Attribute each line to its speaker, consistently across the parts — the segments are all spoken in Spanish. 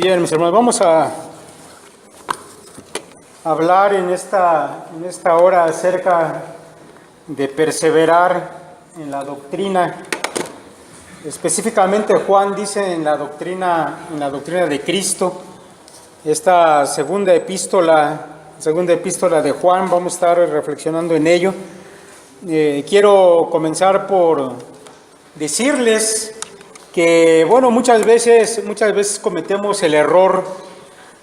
Speaker 1: Bien, mis hermanos, vamos a hablar en esta hora acerca de perseverar en la doctrina. Específicamente Juan dice en la doctrina de Cristo. Esta segunda epístola de Juan, vamos a estar reflexionando en ello. Quiero comenzar por decirles que, muchas veces cometemos el error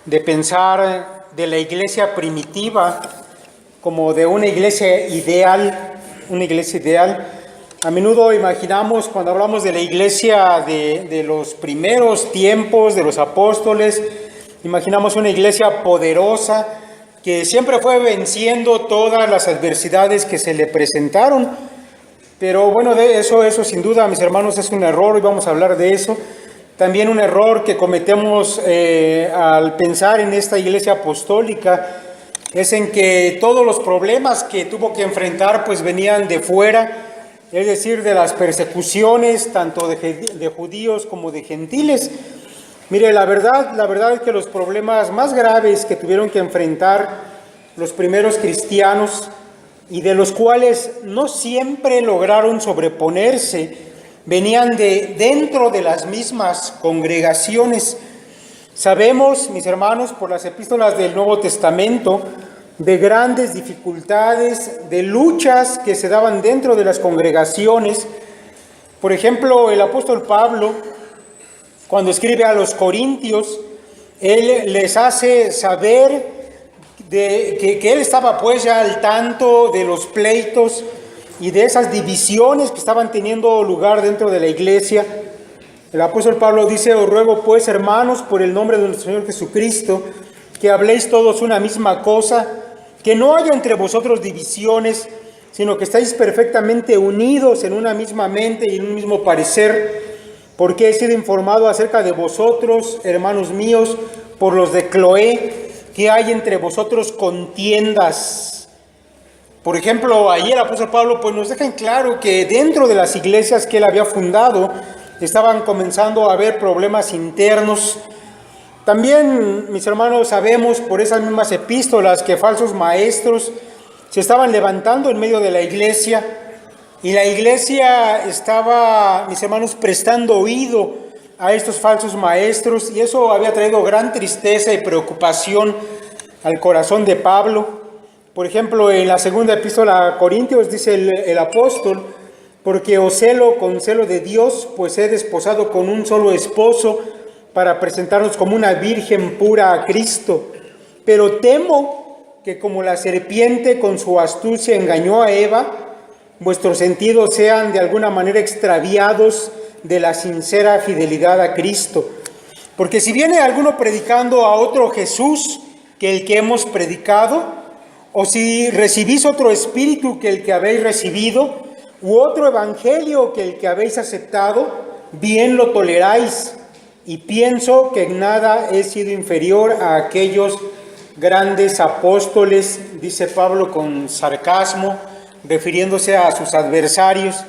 Speaker 1: de pensar de la iglesia primitiva como de una iglesia ideal. A menudo imaginamos, cuando hablamos de la iglesia de los primeros tiempos, de los apóstoles, imaginamos una iglesia poderosa que siempre fue venciendo todas las adversidades que se le presentaron. Pero eso sin duda, mis hermanos, es un error y vamos a hablar de eso. También un error que cometemos al pensar en esta iglesia apostólica es en que todos los problemas que tuvo que enfrentar pues venían de fuera, es decir, de las persecuciones tanto de judíos como de gentiles. Mire, la verdad es que los problemas más graves que tuvieron que enfrentar los primeros cristianos y de los cuales no siempre lograron sobreponerse, venían de dentro de las mismas congregaciones. Sabemos, mis hermanos, por las epístolas del Nuevo Testamento, de grandes dificultades, de luchas que se daban dentro de las congregaciones. Por ejemplo, el apóstol Pablo, cuando escribe a los corintios, él les hace saber que él estaba pues ya al tanto de los pleitos y de esas divisiones que estaban teniendo lugar dentro de la iglesia. El apóstol Pablo dice: os ruego pues, hermanos, por el nombre de nuestro Señor Jesucristo, que habléis todos una misma cosa, que no haya entre vosotros divisiones, sino que estáis perfectamente unidos en una misma mente y en un mismo parecer, porque he sido informado acerca de vosotros, hermanos míos, por los de Cloé, que hay entre vosotros contiendas. Por ejemplo, ahí el apóstol Pablo pues nos deja en claro que dentro de las iglesias que él había fundado estaban comenzando a haber problemas internos. También, mis hermanos, sabemos por esas mismas epístolas que falsos maestros se estaban levantando en medio de la iglesia y la iglesia estaba, mis hermanos, prestando oído a estos falsos maestros, y eso había traído gran tristeza y preocupación al corazón de Pablo. Por ejemplo, en la segunda epístola a Corintios dice el apóstol: porque os celo con celo de Dios, pues he desposado con un solo esposo para presentarnos como una virgen pura a Cristo. Pero temo que como la serpiente con su astucia engañó a Eva, vuestros sentidos sean de alguna manera extraviados de la sincera fidelidad a Cristo. Porque si viene alguno predicando a otro Jesús que el que hemos predicado, o si recibís otro espíritu que el que habéis recibido, u otro evangelio que el que habéis aceptado, bien lo toleráis, y pienso que en nada he sido inferior a aquellos grandes apóstoles, dice Pablo con sarcasmo, refiriéndose a sus adversarios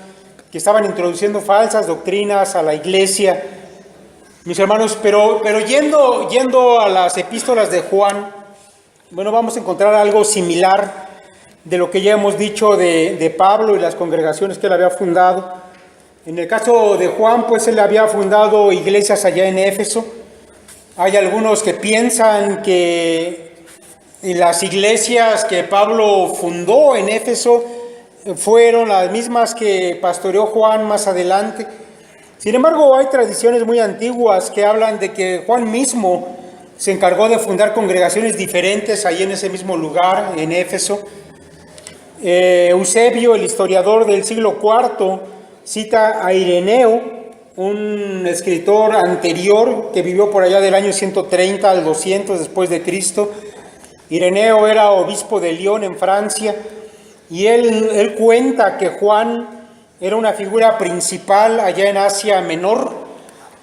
Speaker 1: que estaban introduciendo falsas doctrinas a la iglesia. Mis hermanos, pero yendo a las epístolas de Juan, vamos a encontrar algo similar de lo que ya hemos dicho de Pablo y las congregaciones que él había fundado. En el caso de Juan, pues él había fundado iglesias allá en Éfeso. Hay algunos que piensan que las iglesias que Pablo fundó en Éfeso fueron las mismas que pastoreó Juan más adelante. Sin embargo, hay tradiciones muy antiguas que hablan de que Juan mismo se encargó de fundar congregaciones diferentes ahí en ese mismo lugar, en Éfeso. Eusebio, el historiador del siglo IV, cita a Ireneo, un escritor anterior que vivió por allá del año 130 al 200 después de Cristo. Ireneo era obispo de Lyon en Francia, y él cuenta que Juan era una figura principal allá en Asia Menor,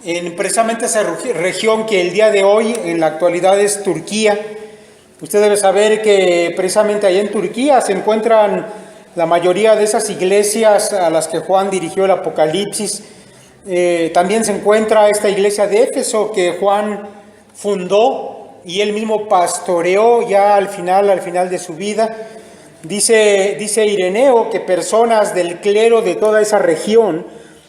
Speaker 1: en precisamente esa región que el día de hoy en la actualidad es Turquía. Usted debe saber que precisamente allá en Turquía se encuentran la mayoría de esas iglesias a las que Juan dirigió el Apocalipsis. También se encuentra esta iglesia de Éfeso que Juan fundó y él mismo pastoreó ya al final de su vida. Dice Ireneo que personas del clero de toda esa región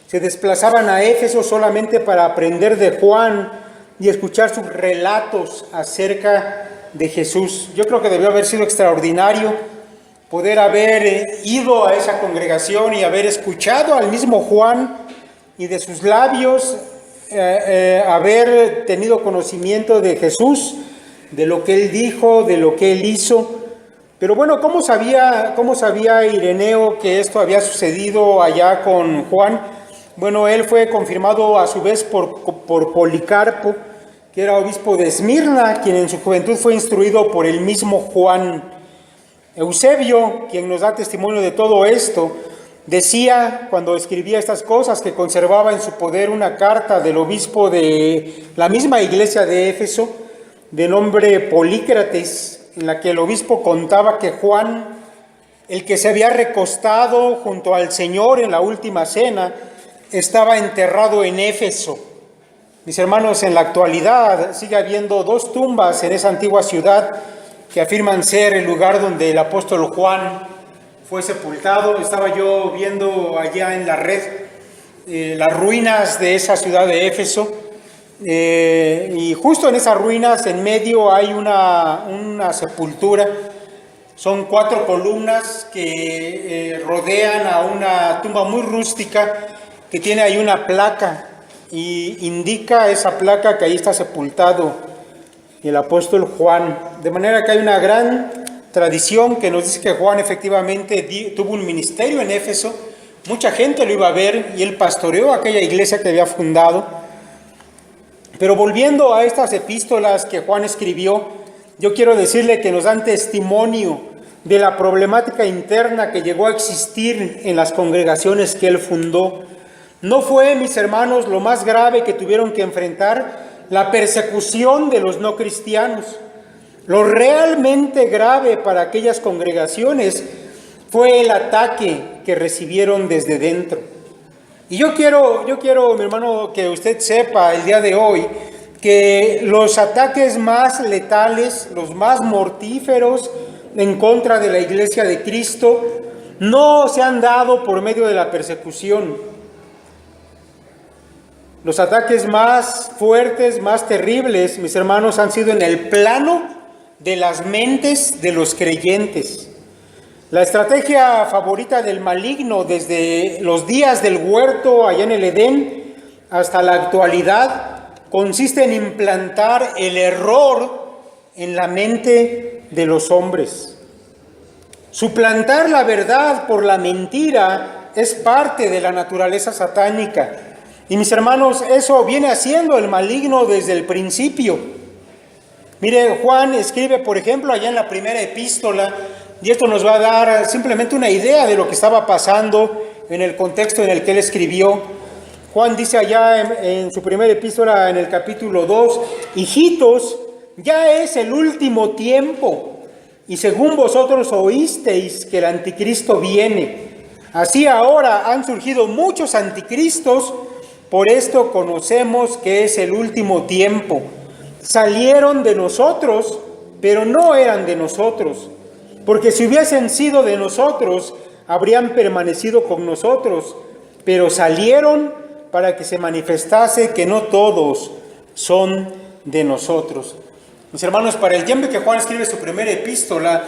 Speaker 1: se desplazaban a Éfeso solamente para aprender de Juan y escuchar sus relatos acerca de Jesús. Yo creo que debió haber sido extraordinario poder haber ido a esa congregación y haber escuchado al mismo Juan y de sus labios haber tenido conocimiento de Jesús, de lo que él dijo, de lo que él hizo. Pero bueno, ¿cómo sabía Ireneo que esto había sucedido allá con Juan? Bueno, él fue confirmado a su vez por Policarpo, que era obispo de Esmirna, quien en su juventud fue instruido por el mismo Juan. Eusebio, quien nos da testimonio de todo esto, decía cuando escribía estas cosas que conservaba en su poder una carta del obispo de la misma iglesia de Éfeso, de nombre Polícrates, en la que el obispo contaba que Juan, el que se había recostado junto al Señor en la última cena, estaba enterrado en Éfeso. Mis hermanos, en la actualidad sigue habiendo 2 tumbas en esa antigua ciudad que afirman ser el lugar donde el apóstol Juan fue sepultado. Estaba yo viendo allá en la red las ruinas de esa ciudad de Éfeso, y justo en esas ruinas en medio hay una sepultura. Son 4 columnas que rodean a una tumba muy rústica que tiene ahí una placa y indica esa placa que ahí está sepultado el apóstol Juan. De manera que hay una gran tradición que nos dice que Juan efectivamente tuvo un ministerio en Éfeso. Mucha gente lo iba a ver y él pastoreó aquella iglesia que había fundado. Pero volviendo a estas epístolas que Juan escribió, yo quiero decirle que nos dan testimonio de la problemática interna que llegó a existir en las congregaciones que él fundó. No fue, mis hermanos, lo más grave que tuvieron que enfrentar la persecución de los no cristianos. Lo realmente grave para aquellas congregaciones fue el ataque que recibieron desde dentro. Y yo quiero, mi hermano, que usted sepa el día de hoy que los ataques más letales, los más mortíferos en contra de la Iglesia de Cristo, no se han dado por medio de la persecución. Los ataques más fuertes, más terribles, mis hermanos, han sido en el plano de las mentes de los creyentes. La estrategia favorita del maligno desde los días del huerto allá en el Edén hasta la actualidad consiste en implantar el error en la mente de los hombres. Suplantar la verdad por la mentira es parte de la naturaleza satánica. Y mis hermanos, eso viene haciendo el maligno desde el principio. Mire, Juan escribe, por ejemplo, allá en la primera epístola, y esto nos va a dar simplemente una idea de lo que estaba pasando en el contexto en el que él escribió. Juan dice allá en su primera epístola, en el capítulo 2, hijitos, ya es el último tiempo, y según vosotros oísteis que el anticristo viene. Así ahora han surgido muchos anticristos. Por esto conocemos que es el último tiempo. Salieron de nosotros, pero no eran de nosotros, porque si hubiesen sido de nosotros, habrían permanecido con nosotros, pero salieron para que se manifestase que no todos son de nosotros. Mis hermanos, para el tiempo que Juan escribe su primera epístola,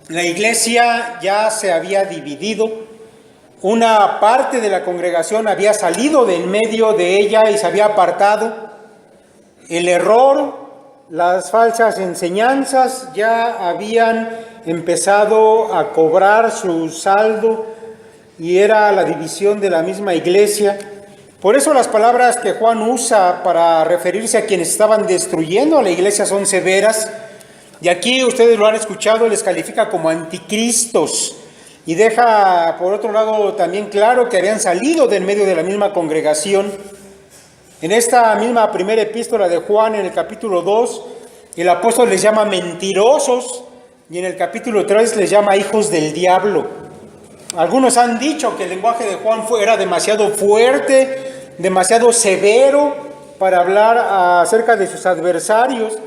Speaker 1: la iglesia ya se había dividido. Una parte de la congregación había salido de en medio de ella y se había apartado. El error, las falsas enseñanzas ya habían empezado a cobrar su saldo y era la división de la misma iglesia. Por eso las palabras que Juan usa para referirse a quienes estaban destruyendo a la iglesia son severas. Y aquí ustedes lo han escuchado, les califica como anticristos. Y deja, por otro lado, también claro que habían salido del medio de la misma congregación. En esta misma primera epístola de Juan, en el capítulo 2, el apóstol les llama mentirosos, y en el capítulo 3 les llama hijos del diablo. Algunos han dicho que el lenguaje de Juan era demasiado fuerte, demasiado severo, para hablar acerca de sus adversarios,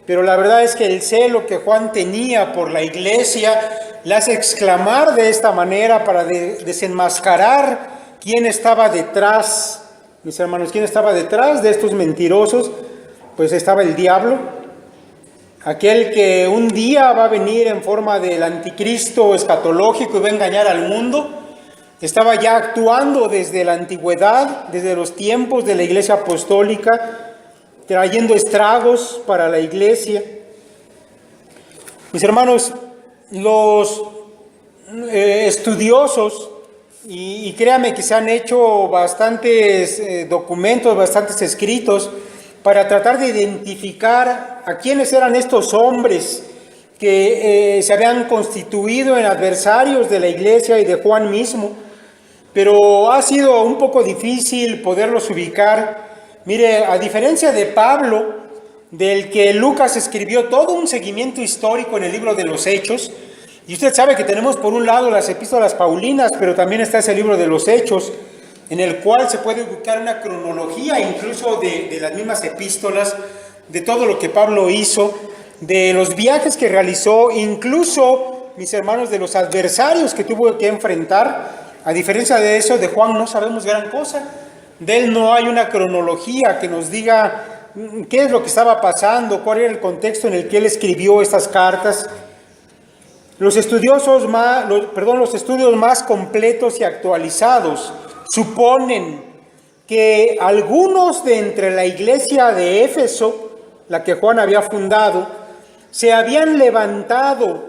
Speaker 1: pero la verdad es que el celo que Juan tenía por la iglesia le hace exclamar de esta manera para desenmascarar quién estaba detrás, mis hermanos, quién estaba detrás de estos mentirosos. Pues estaba el diablo, aquel que un día va a venir en forma del anticristo escatológico y va a engañar al mundo. Estaba ya actuando desde la antigüedad, desde los tiempos de la iglesia apostólica, trayendo estragos para la iglesia. Mis hermanos, los estudiosos, y créanme que se han hecho bastantes documentos, bastantes escritos, para tratar de identificar a quiénes eran estos hombres que se habían constituido en adversarios de la iglesia y de Juan mismo, pero ha sido un poco difícil poderlos ubicar. Mire, a diferencia de Pablo, del que Lucas escribió todo un seguimiento histórico en el libro de los Hechos, y usted sabe que tenemos por un lado las epístolas paulinas, pero también está ese libro de los Hechos, en el cual se puede ubicar una cronología incluso de las mismas epístolas, de todo lo que Pablo hizo, de los viajes que realizó, incluso, mis hermanos, de los adversarios que tuvo que enfrentar. A diferencia de eso, de Juan no sabemos gran cosa. De él no hay una cronología que nos diga qué es lo que estaba pasando, cuál era el contexto en el que él escribió estas cartas. Los estudios más completos y actualizados suponen que algunos de entre la iglesia de Éfeso, la que Juan había fundado, se habían levantado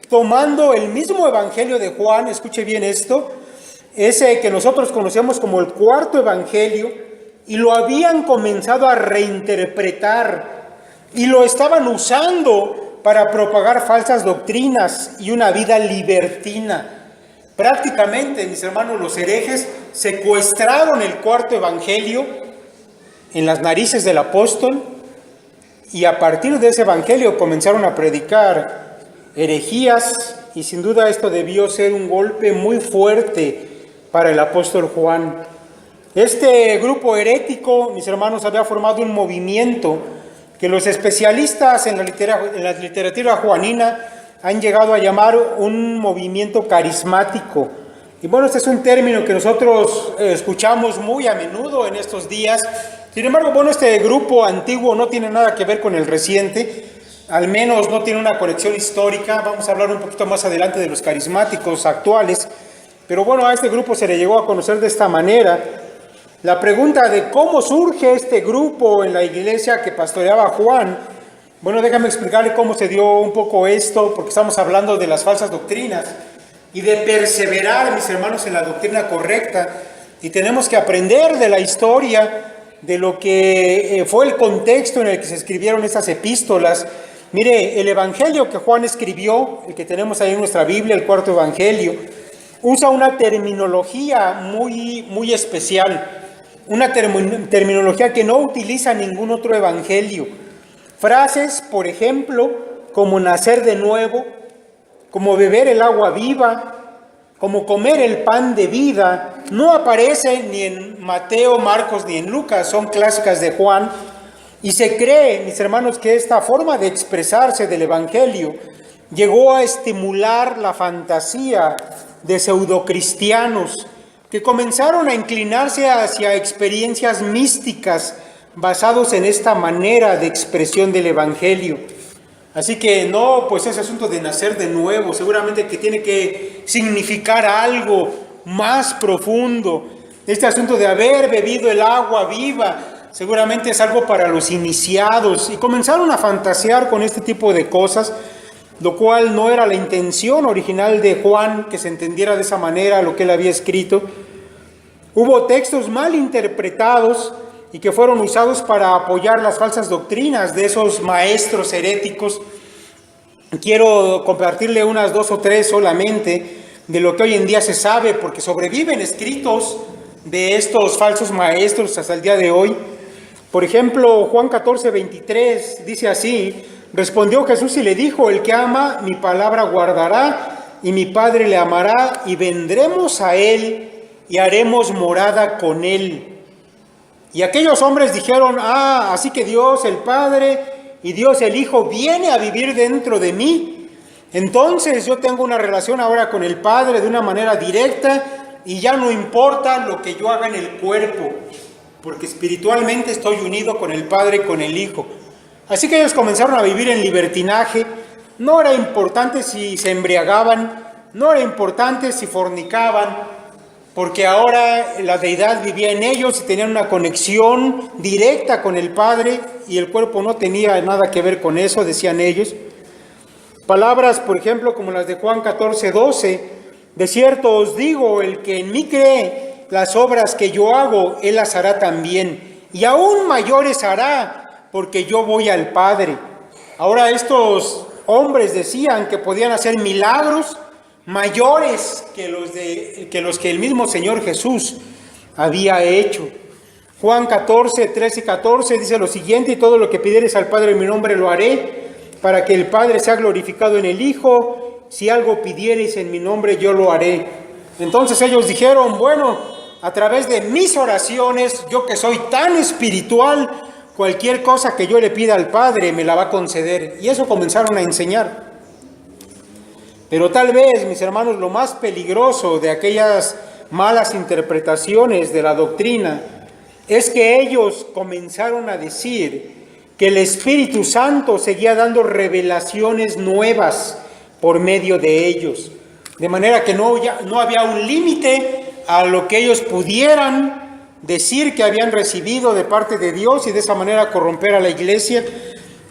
Speaker 1: tomando el mismo evangelio de Juan, escuche bien esto, ese que nosotros conocemos como el cuarto evangelio, y lo habían comenzado a reinterpretar y lo estaban usando para propagar falsas doctrinas y una vida libertina. Prácticamente, mis hermanos, los herejes secuestraron el cuarto evangelio en las narices del apóstol y a partir de ese evangelio comenzaron a predicar herejías, y sin duda esto debió ser un golpe muy fuerte para el apóstol Juan. Este grupo herético, mis hermanos, había formado un movimiento que los especialistas en la literatura juanina han llegado a llamar un movimiento carismático. Y bueno, este es un término que nosotros escuchamos muy a menudo en estos días. Sin embargo, bueno, este grupo antiguo no tiene nada que ver con el reciente, al menos no tiene una conexión histórica. Vamos a hablar un poquito más adelante de los carismáticos actuales, pero bueno, a este grupo se le llegó a conocer de esta manera. La pregunta de cómo surge este grupo en la iglesia que pastoreaba Juan, bueno, déjame explicarle cómo se dio un poco esto, porque estamos hablando de las falsas doctrinas y de perseverar, mis hermanos, en la doctrina correcta, y tenemos que aprender de la historia, de lo que fue el contexto en el que se escribieron estas epístolas. Mire, el evangelio que Juan escribió, el que tenemos ahí en nuestra Biblia, el cuarto evangelio, usa una terminología muy especial, una terminología que no utiliza ningún otro evangelio. Frases, por ejemplo, como nacer de nuevo, como beber el agua viva, como comer el pan de vida, no aparecen ni en Mateo, Marcos ni en Lucas, son clásicas de Juan. Y se cree, mis hermanos, que esta forma de expresarse del evangelio llegó a estimular la fantasía de pseudocristianos que comenzaron a inclinarse hacia experiencias místicas basados en esta manera de expresión del evangelio. Así que no, pues ese asunto de nacer de nuevo, seguramente que tiene que significar algo más profundo. Este asunto de haber bebido el agua viva, seguramente es algo para los iniciados. Y comenzaron a fantasear con este tipo de cosas, lo cual no era la intención original de Juan, que se entendiera de esa manera lo que él había escrito. Hubo textos mal interpretados y que fueron usados para apoyar las falsas doctrinas de esos maestros heréticos. Quiero compartirle unas 2 o 3 solamente de lo que hoy en día se sabe, porque sobreviven escritos de estos falsos maestros hasta el día de hoy. Por ejemplo, Juan 14:23 dice así: respondió Jesús y le dijo, el que ama mi palabra guardará, y mi Padre le amará, y vendremos a él y haremos morada con él. Y aquellos hombres dijeron, así que Dios el Padre y Dios el Hijo viene a vivir dentro de mí. Entonces yo tengo una relación ahora con el Padre de una manera directa y ya no importa lo que yo haga en el cuerpo, porque espiritualmente estoy unido con el Padre y con el Hijo. Así que ellos comenzaron a vivir en libertinaje. No era importante si se embriagaban, no era importante si fornicaban, porque ahora la deidad vivía en ellos y tenían una conexión directa con el Padre y el cuerpo no tenía nada que ver con eso, decían ellos. Palabras, por ejemplo, como las de Juan 14:12, de cierto os digo, el que en mí cree, las obras que yo hago, él las hará también, y aún mayores hará, porque yo voy al Padre. Ahora estos hombres decían que podían hacer milagros mayores que los que el mismo Señor Jesús había hecho. Juan 13:14 dice lo siguiente: y todo lo que pidieres al Padre en mi nombre lo haré, para que el Padre sea glorificado en el Hijo. Si algo pidiereis en mi nombre, yo lo haré. Entonces ellos dijeron, bueno, a través de mis oraciones, yo que soy tan espiritual, cualquier cosa que yo le pida al Padre me la va a conceder. Y eso comenzaron a enseñar. Pero tal vez, mis hermanos, lo más peligroso de aquellas malas interpretaciones de la doctrina es que ellos comenzaron a decir que el Espíritu Santo seguía dando revelaciones nuevas por medio de ellos. De manera que no había un límite a lo que ellos pudieran decir que habían recibido de parte de Dios y de esa manera corromper a la iglesia.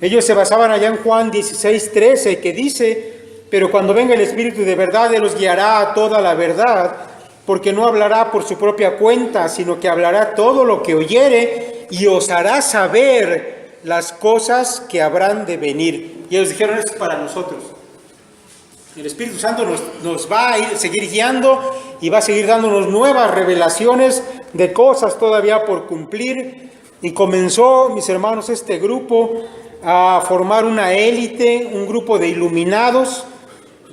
Speaker 1: Ellos se basaban allá en Juan 16:13, que dice: pero cuando venga el Espíritu de verdad, Él os guiará a toda la verdad, porque no hablará por su propia cuenta, sino que hablará todo lo que oyere y os hará saber las cosas que habrán de venir. Y ellos dijeron, esto es para nosotros. El Espíritu Santo nos va a seguir guiando y va a seguir dándonos nuevas revelaciones de cosas todavía por cumplir. Y comenzó, mis hermanos, este grupo a formar una élite, un grupo de iluminados,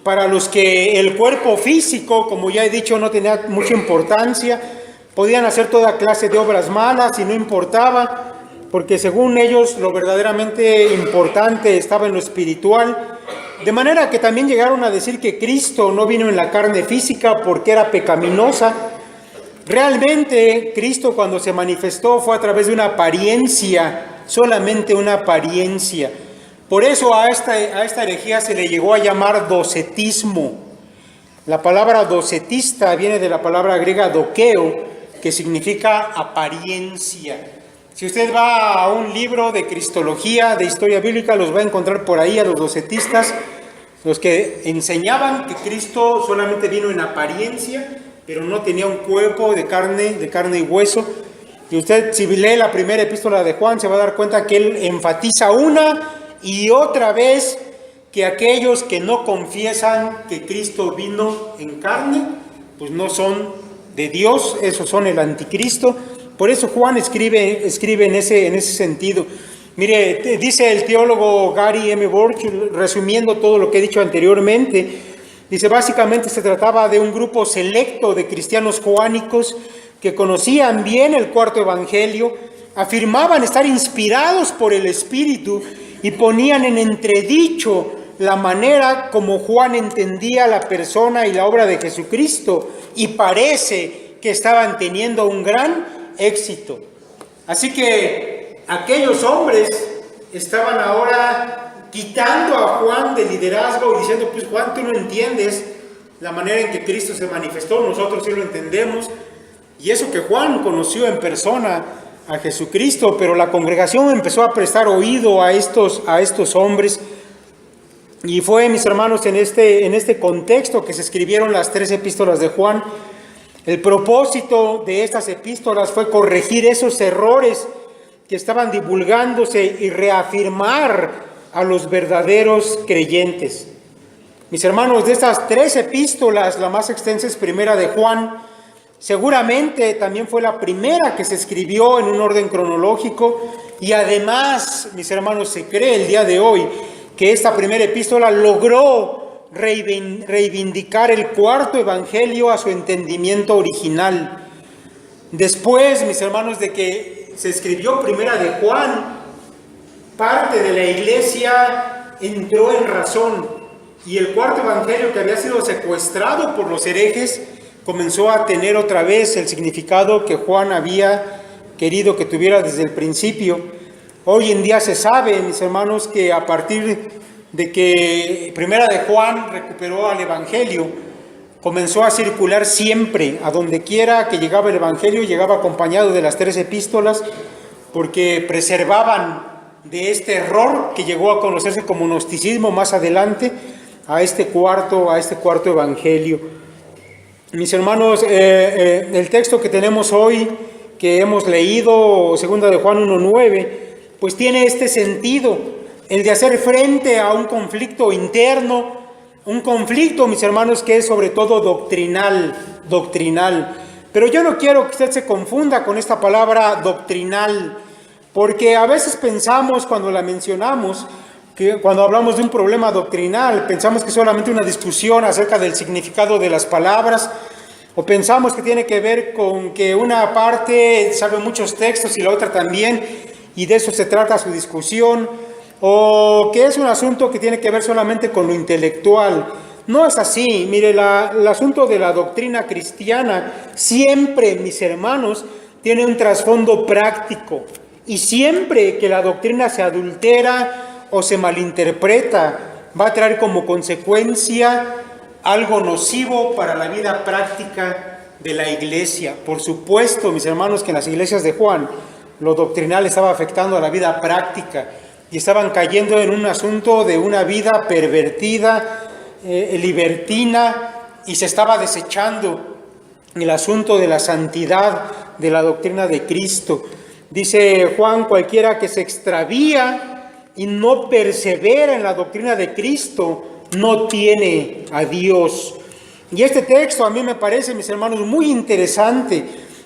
Speaker 1: para los que el cuerpo físico, como ya he dicho, no tenía mucha importancia. Podían hacer toda clase de obras malas y no importaba, porque según ellos lo verdaderamente importante estaba en lo espiritual. De manera que también llegaron a decir que Cristo no vino en la carne física porque era pecaminosa. Realmente Cristo, cuando se manifestó, fue a través de una apariencia, solamente una apariencia. Por eso a esta herejía se le llegó a llamar docetismo. La palabra docetista viene de la palabra griega dokeo, que significa apariencia. Si usted va a un libro de cristología, de historia bíblica, los va a encontrar por ahí a los docetistas, los que enseñaban que Cristo solamente vino en apariencia, pero no tenía un cuerpo de carne y hueso. Y usted, si lee la primera epístola de Juan, se va a dar cuenta que él enfatiza una y otra vez que aquellos que no confiesan que Cristo vino en carne, pues no son de Dios, esos son el anticristo. Por eso Juan escribe en ese sentido. Mire, dice el teólogo Gary M. Burch, resumiendo todo lo que he dicho anteriormente, dice, básicamente se trataba de un grupo selecto de cristianos joánicos que conocían bien el cuarto evangelio, afirmaban estar inspirados por el Espíritu y ponían en entredicho la manera como Juan entendía la persona y la obra de Jesucristo, y parece que estaban teniendo un gran éxito. Así que aquellos hombres estaban ahora quitando a Juan del liderazgo y diciendo, pues Juan, tú no entiendes la manera en que Cristo se manifestó, nosotros sí lo entendemos. Y eso que Juan conoció en persona a Jesucristo, pero la congregación empezó a prestar oído a estos hombres. Y fue, mis hermanos, en este contexto que se escribieron las 3 epístolas de Juan. El propósito de estas epístolas fue corregir esos errores que estaban divulgándose y reafirmar a los verdaderos creyentes. Mis hermanos, de estas 3 epístolas, la más extensa es primera de Juan. Seguramente también fue la primera que se escribió en un orden cronológico, y además, mis hermanos, se cree el día de hoy que esta primera epístola logró reivindicar el cuarto evangelio a su entendimiento original. Después, mis hermanos, de que se escribió Primera de Juan, parte de la iglesia entró en razón, y el cuarto evangelio, que había sido secuestrado por los herejes, comenzó a tener otra vez el significado que Juan había querido que tuviera desde el principio. Hoy en día se sabe, mis hermanos, que a partir de que Primera de Juan recuperó al evangelio, comenzó a circular siempre, a donde quiera que llegaba el evangelio, llegaba acompañado de las 3 epístolas, porque preservaban de este error que llegó a conocerse como gnosticismo más adelante, a este cuarto evangelio. Mis hermanos, el texto que tenemos hoy, que hemos leído, 2 de Juan 1:9, pues tiene este sentido, el de hacer frente a un conflicto interno, un conflicto, mis hermanos, que es sobre todo doctrinal. Pero yo no quiero que usted se confunda con esta palabra doctrinal, porque a veces pensamos, cuando la mencionamos, que cuando hablamos de un problema doctrinal, pensamos que es solamente una discusión acerca del significado de las palabras, o pensamos que tiene que ver con que una parte sabe muchos textos y la otra también, y de eso se trata su discusión, o que es un asunto que tiene que ver solamente con lo intelectual. No es así. Mire, el asunto de la doctrina cristiana siempre, mis hermanos, tiene un trasfondo práctico, y siempre que la doctrina se adultera o se malinterpreta, va a traer como consecuencia algo nocivo para la vida práctica de la iglesia. Por supuesto, mis hermanos, que en las iglesias de Juan lo doctrinal estaba afectando a la vida práctica y estaban cayendo en un asunto de una vida pervertida, libertina, y se estaba desechando el asunto de la santidad de la doctrina de Cristo. Dice Juan: cualquiera que se extravía y no persevera en la doctrina de Cristo, no tiene a Dios. Y este texto a mí me parece, mis hermanos, muy interesante,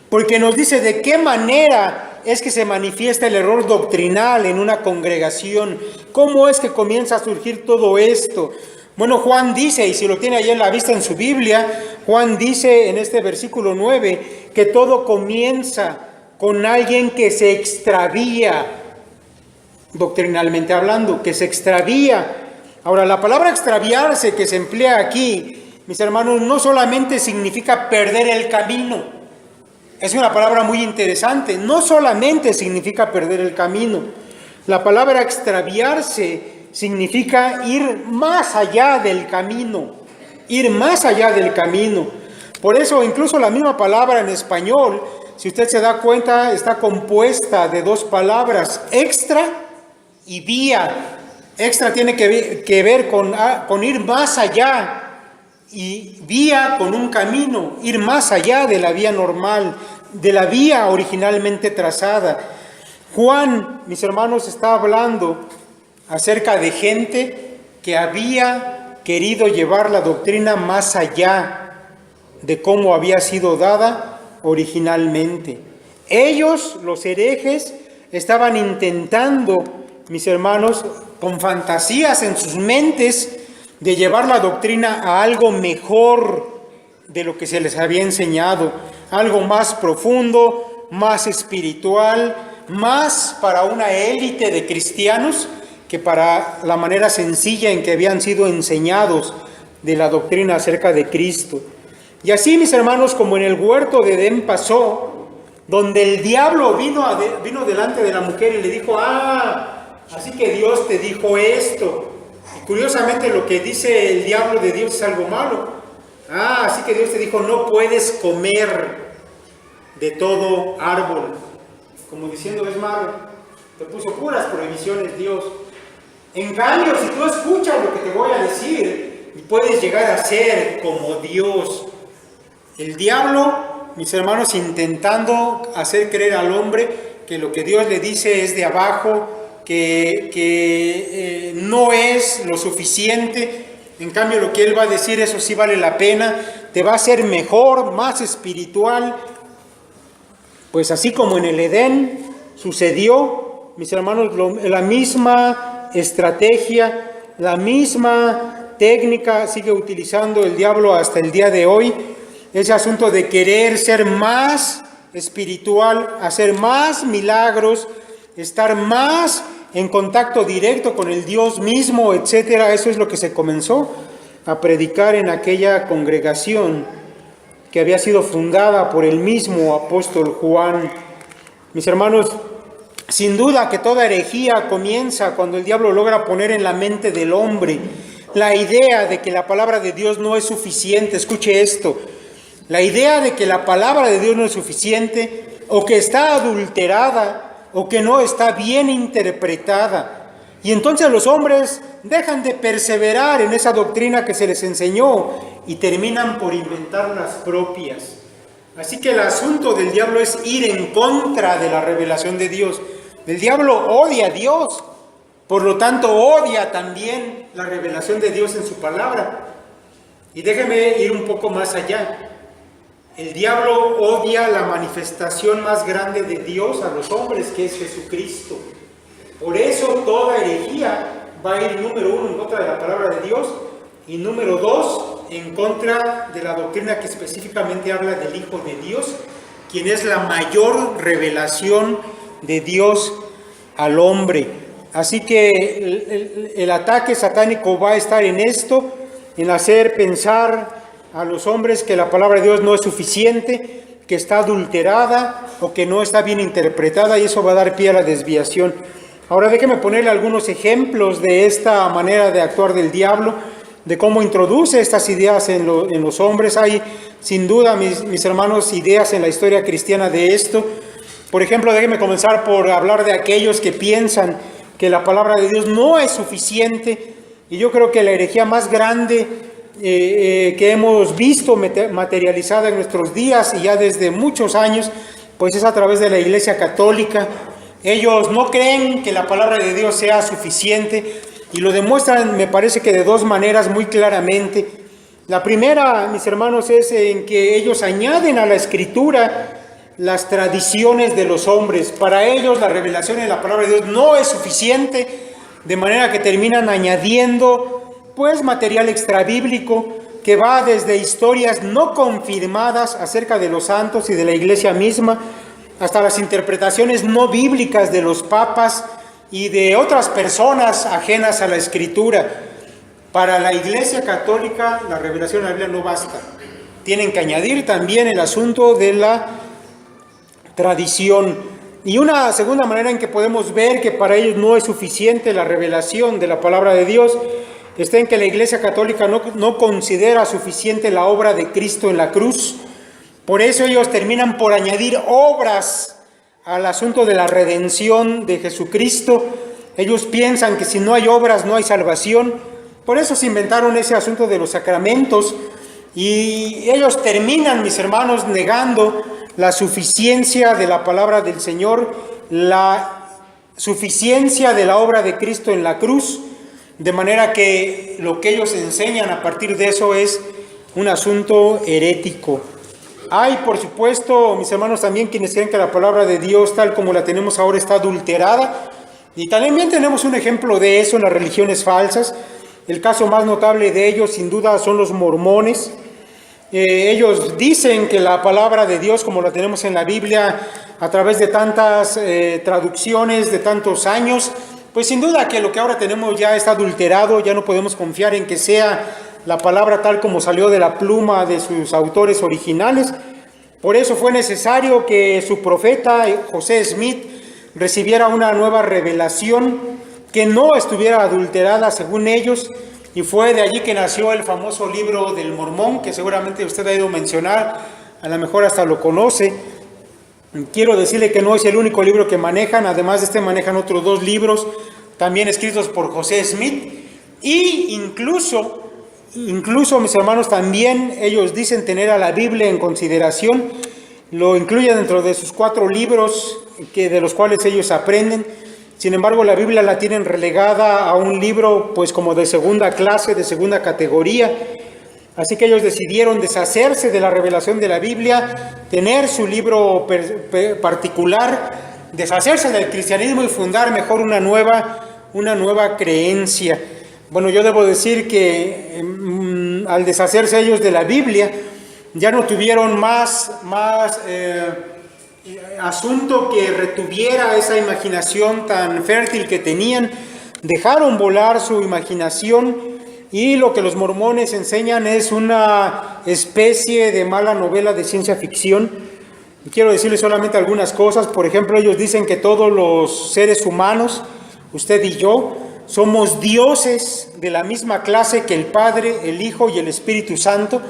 Speaker 1: porque nos dice de qué manera es que se manifiesta el error doctrinal en una congregación. ¿Cómo es que comienza a surgir todo esto? Bueno, Juan dice, y si lo tiene ahí en la vista en su Biblia, Juan dice en este versículo 9, que todo comienza con alguien que se extravía, doctrinalmente hablando, que se extravía. Ahora, la palabra extraviarse que se emplea aquí, mis hermanos, no solamente significa perder el camino. Es una palabra muy interesante. No solamente significa perder el camino. La palabra extraviarse significa ir más allá del camino. Ir más allá del camino. Por eso, incluso la misma palabra en español, si usted se da cuenta, está compuesta de 2 palabras, extra y vía. Extra tiene que ver con ir más allá, y vía con un camino, ir más allá de la vía normal, de la vía originalmente trazada. Juan, mis hermanos, está hablando acerca de gente que había querido llevar la doctrina más allá de cómo había sido dada originalmente. Ellos, los herejes, estaban intentando, mis hermanos, con fantasías en sus mentes, de llevar la doctrina a algo mejor de lo que se les había enseñado, algo más profundo, más espiritual, más para una élite de cristianos que para la manera sencilla en que habían sido enseñados de la doctrina acerca de Cristo. Y así, mis hermanos, como en el huerto de Edén pasó, donde el diablo vino delante de la mujer y le dijo: así que Dios te dijo esto. Y curiosamente lo que dice el diablo de Dios es algo malo. Así que Dios te dijo: no puedes comer de todo árbol. Como diciendo, es malo. Te puso puras prohibiciones Dios. En cambio, si tú escuchas lo que te voy a decir, puedes llegar a ser como Dios. El diablo, mis hermanos, intentando hacer creer al hombre que lo que Dios le dice es de abajo, que no es lo suficiente. En cambio, lo que él va a decir, eso sí vale la pena, te va a hacer mejor, más espiritual. Pues así como en el Edén sucedió, mis hermanos, la misma estrategia, la misma técnica sigue utilizando el diablo hasta el día de hoy. Ese asunto de querer ser más espiritual, hacer más milagros, estar más en contacto directo con el Dios mismo, etcétera. Eso es lo que se comenzó a predicar en aquella congregación que había sido fundada por el mismo apóstol Juan. Mis hermanos, sin duda que toda herejía comienza cuando el diablo logra poner en la mente del hombre la idea de que la palabra de Dios no es suficiente. Escuche esto, la idea de que la palabra de Dios no es suficiente, o que está adulterada, o que no está bien interpretada. Y entonces los hombres dejan de perseverar en esa doctrina que se les enseñó y terminan por inventar las propias. Así que el asunto del diablo es ir en contra de la revelación de Dios. El diablo odia a Dios, por lo tanto odia también la revelación de Dios en su palabra. Y déjeme ir un poco más allá. El diablo odia la manifestación más grande de Dios a los hombres, que es Jesucristo. Por eso toda herejía va a ir, número uno, en contra de la palabra de Dios, y número dos, en contra de la doctrina que específicamente habla del Hijo de Dios, quien es la mayor revelación de Dios al hombre. Así que el ataque satánico va a estar en esto, en hacer pensar a los hombres que la palabra de Dios no es suficiente, que está adulterada o que no está bien interpretada, y eso va a dar pie a la desviación. Ahora déjeme ponerle algunos ejemplos de esta manera de actuar del diablo, de cómo introduce estas ideas en los hombres. Hay sin duda, mis hermanos, ideas en la historia cristiana de esto. Por ejemplo, déjenme comenzar por hablar de aquellos que piensan que la palabra de Dios no es suficiente, y yo creo que la herejía más grande que hemos visto materializada en nuestros días y ya desde muchos años, pues es a través de la Iglesia Católica. Ellos no creen que la palabra de Dios sea suficiente, y lo demuestran, me parece que de dos maneras muy claramente. La primera, mis hermanos, es en que ellos añaden a la Escritura las tradiciones de los hombres. Para ellos la revelación en la palabra de Dios no es suficiente, de manera que terminan añadiendo pues material extrabíblico que va desde historias no confirmadas acerca de los santos y de la iglesia misma, hasta las interpretaciones no bíblicas de los papas y de otras personas ajenas a la Escritura. Para la Iglesia Católica la revelación de la Biblia no basta. Tienen que añadir también el asunto de la tradición. Y una segunda manera en que podemos ver que para ellos no es suficiente la revelación de la palabra de Dios está en que la Iglesia Católica no considera suficiente la obra de Cristo en la cruz. Por eso ellos terminan por añadir obras al asunto de la redención de Jesucristo. Ellos piensan que si no hay obras no hay salvación. Por eso se inventaron ese asunto de los sacramentos, y ellos terminan, mis hermanos, negando la suficiencia de la palabra del Señor, la suficiencia de la obra de Cristo en la cruz, de manera que lo que ellos enseñan a partir de eso es un asunto herético. Hay, por supuesto, mis hermanos, también quienes creen que la palabra de Dios, tal como la tenemos ahora, está adulterada, y también tenemos un ejemplo de eso en las religiones falsas. El caso más notable de ellos, sin duda, son los mormones. Ellos dicen que la palabra de Dios, como la tenemos en la Biblia, a través de tantas traducciones, de tantos años, pues sin duda que lo que ahora tenemos ya está adulterado. Ya no podemos confiar en que sea la palabra tal como salió de la pluma de sus autores originales. Por eso fue necesario que su profeta, José Smith, recibiera una nueva revelación que no estuviera adulterada según ellos, y fue de allí que nació el famoso libro del Mormón, que seguramente usted ha ido a mencionar, a lo mejor hasta lo conoce. Quiero decirle que no es el único libro que manejan. Además de este manejan otros dos libros, también escritos por José Smith, y incluso, mis hermanos, también ellos dicen tener a la Biblia en consideración. Lo incluyen dentro de sus 4 libros de los cuales ellos aprenden. Sin embargo, la Biblia la tienen relegada a un libro pues como de segunda clase, de segunda categoría. Así que ellos decidieron deshacerse de la revelación de la Biblia, tener su libro particular, deshacerse del cristianismo y fundar mejor una nueva creencia. Bueno, yo debo decir que al deshacerse ellos de la Biblia, ya no tuvieron más asunto que retuviera esa imaginación tan fértil que tenían. Dejaron volar su imaginación y lo que los mormones enseñan es una especie de mala novela de ciencia ficción. Quiero decirles solamente algunas cosas. Por ejemplo, ellos dicen que todos los seres humanos, usted y yo, somos dioses de la misma clase que el Padre, el Hijo y el Espíritu Santo,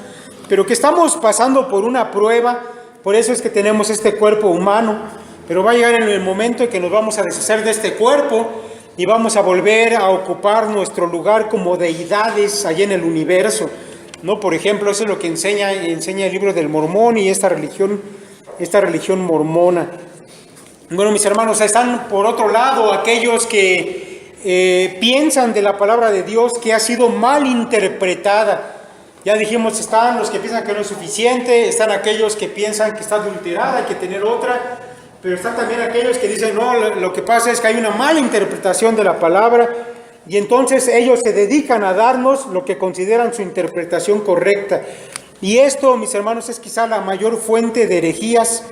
Speaker 1: pero que estamos pasando por una prueba. Por eso es que tenemos este cuerpo humano, pero va a llegar en el momento en que nos vamos a deshacer de este cuerpo y vamos a volver a ocupar nuestro lugar como deidades allá en el universo, ¿no? Por ejemplo, eso es lo que enseña el libro del Mormón y esta religión mormona. Bueno, mis hermanos, están por otro lado aquellos que piensan de la palabra de Dios que ha sido mal interpretada. Ya dijimos, están los que piensan que no es suficiente, están aquellos que piensan que está adulterada, hay que tener otra, pero están también aquellos que dicen, no, lo que pasa es que hay una mala interpretación de la palabra, y entonces ellos se dedican a darnos lo que consideran su interpretación correcta. Y esto, mis hermanos, es quizá la mayor fuente de herejías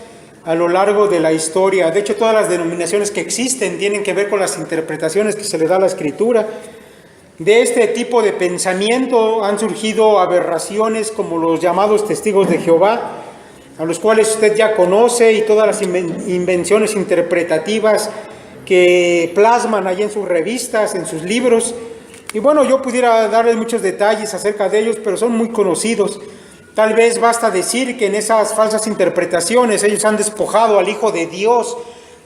Speaker 1: a lo largo de la historia. De hecho, todas las denominaciones que existen tienen que ver con las interpretaciones que se le da a la Escritura. De este tipo de pensamiento han surgido aberraciones como los llamados testigos de Jehová, a los cuales usted ya conoce, y todas las invenciones interpretativas que plasman ahí en sus revistas, en sus libros. Y bueno, yo pudiera darles muchos detalles acerca de ellos, pero son muy conocidos. Tal vez basta decir que en esas falsas interpretaciones ellos han despojado al Hijo de Dios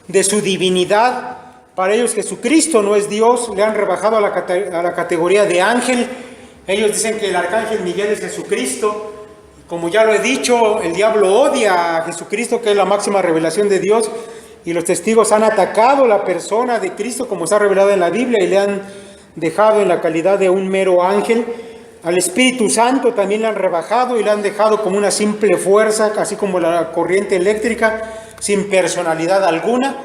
Speaker 1: de su divinidad. Para ellos Jesucristo no es Dios, le han rebajado a la categoría de ángel. Ellos dicen que el arcángel Miguel es Jesucristo. Como ya lo he dicho, el diablo odia a Jesucristo, que es la máxima revelación de Dios, y los testigos han atacado la persona de Cristo como está revelada en la Biblia y le han dejado en la calidad de un mero ángel. Al Espíritu Santo también le han rebajado y le han dejado como una simple fuerza, así como la corriente eléctrica, sin personalidad alguna.